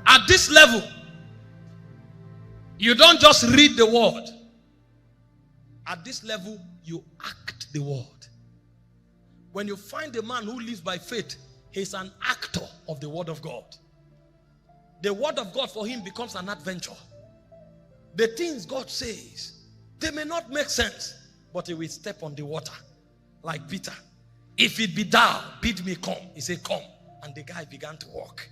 At this level, you don't just read the word. At this level, you act the word. When you find a man who lives by faith, he's an actor of the word of God. The word of God for him becomes an adventure. The things God says, they may not make sense, but he will step on the water like Peter. If it be thou, bid me come. He said, come. And the guy began to walk.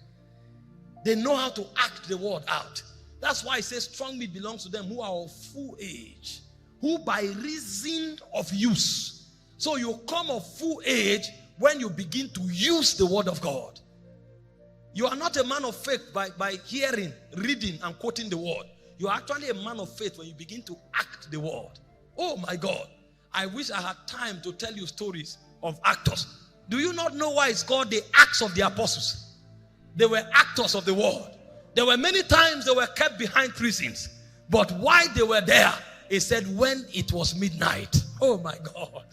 They know how to act the word out. That's why it says strong meat belongs to them who are of full age, who by reason of use. So you come of full age when you begin to use the word of God. You are not a man of faith by hearing, reading, and quoting the word. You are actually a man of faith when you begin to act the word. Oh my God. I wish I had time to tell you stories of actors. Do you not know why it's called the Acts of the Apostles? They were actors of the word. There were many times they were kept behind prisons. But why they were there, it said when it was midnight. Oh my God.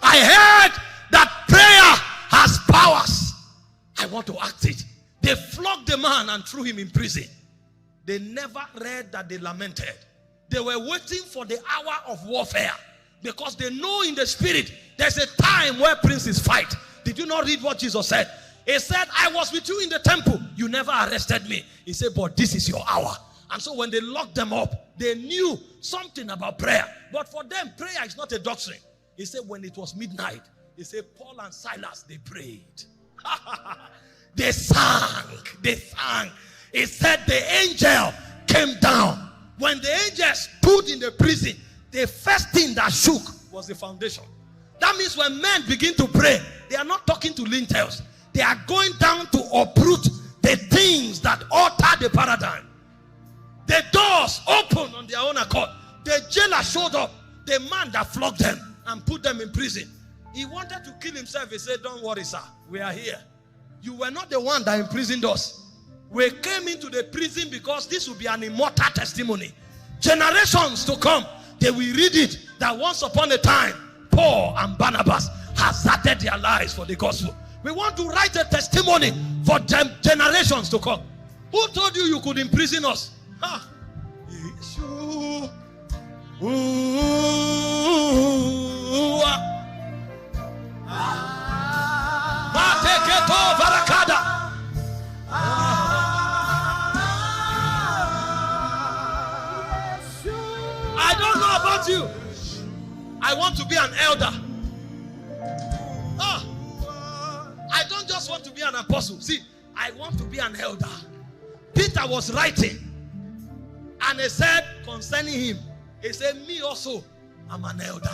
I heard that prayer has powers. I want to act it. They flogged the man and threw him in prison. They never read that they lamented. They were waiting for the hour of warfare. Because they know in the spirit, there's a time where princes fight. Did you not read what Jesus said? He said, I was with you in the temple. You never arrested me. He said, but this is your hour. And so when they locked them up, they knew something about prayer. But for them, prayer is not a doctrine. He said, when it was midnight, he said, Paul and Silas, they prayed. They sang. They sang. He said, the angel came down. When the angel stood in the prison, the first thing that shook was the foundation. That means when men begin to pray, they are not talking to lintels. They are going down to uproot the things that alter the paradigm. The doors opened on their own accord. The jailer showed up. The man that flogged them and put them in prison. He wanted to kill himself. He said, don't worry, sir. We are here. You were not the one that imprisoned us. We came into the prison because this will be an immortal testimony. Generations to come, they will read it that once upon a time, Paul and Barnabas hazarded their lives for the gospel. We want to write a testimony for generations to come. Who told you you could imprison us? Huh? I don't know about you. I want to be an elder. I don't just want to be an apostle. See, I want to be an elder. Peter was writing, and he said concerning him, he said, me also, I'm an elder.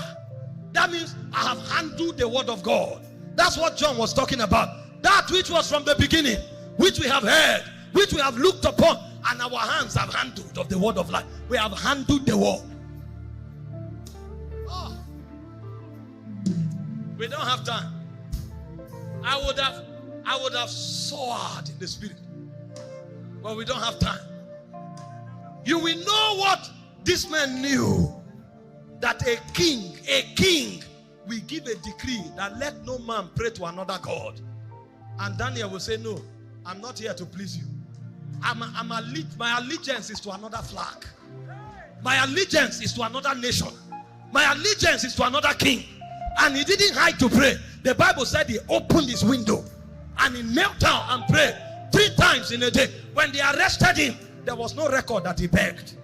That means I have handled the word of God. That's what John was talking about. That which was from the beginning, which we have heard, which we have looked upon, and our hands have handled of the word of life. We have handled the word. Oh. We don't have time. I would have soared in the spirit. But we don't have time. You will know what this man knew. That a king will give a decree that let no man pray to another God. And Daniel will say, no, I'm not here to please you. My allegiance is to another flag. My allegiance is to another nation. My allegiance is to another king. And he didn't hide to pray. The Bible said he opened his window and he knelt down and prayed 3 times in a day. When they arrested him, there was no record that he begged.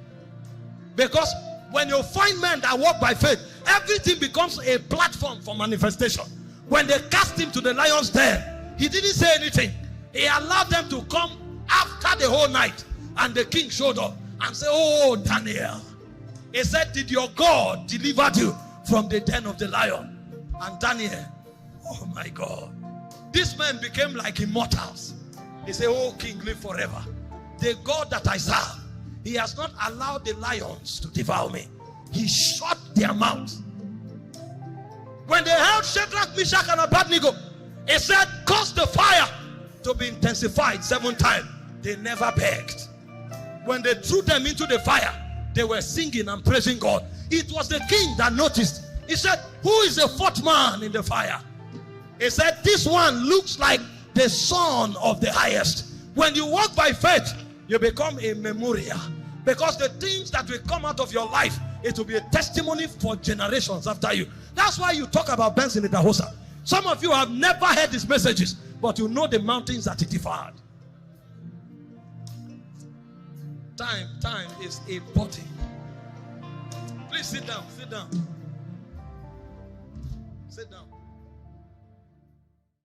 Because when you find men that walk by faith, everything becomes a platform for manifestation. When they cast him to the lion's den, he didn't say anything. He allowed them to come after the whole night. And the king showed up and said, oh, Daniel. He said, did your God deliver you from the den of the lion? And Daniel, oh my God. These men became like immortals. He said, oh, king, live forever. The God that I serve, he has not allowed the lions to devour me. He shut their mouths. When they held Shadrach, Meshach, and Abednego, he said, cause the fire to be intensified 7 times. They never begged. When they threw them into the fire, they were singing and praising God. It was the king that noticed. He said, who is the 4th man in the fire? He said, this one looks like the son of the highest. When you walk by faith, you become a memorial. Because the things that will come out of your life, it will be a testimony for generations after you. That's why you talk about Benson Idahosa. Some of you have never heard his messages, but you know the mountains that he defied. Time is a body. Please sit down, sit down. Sit down.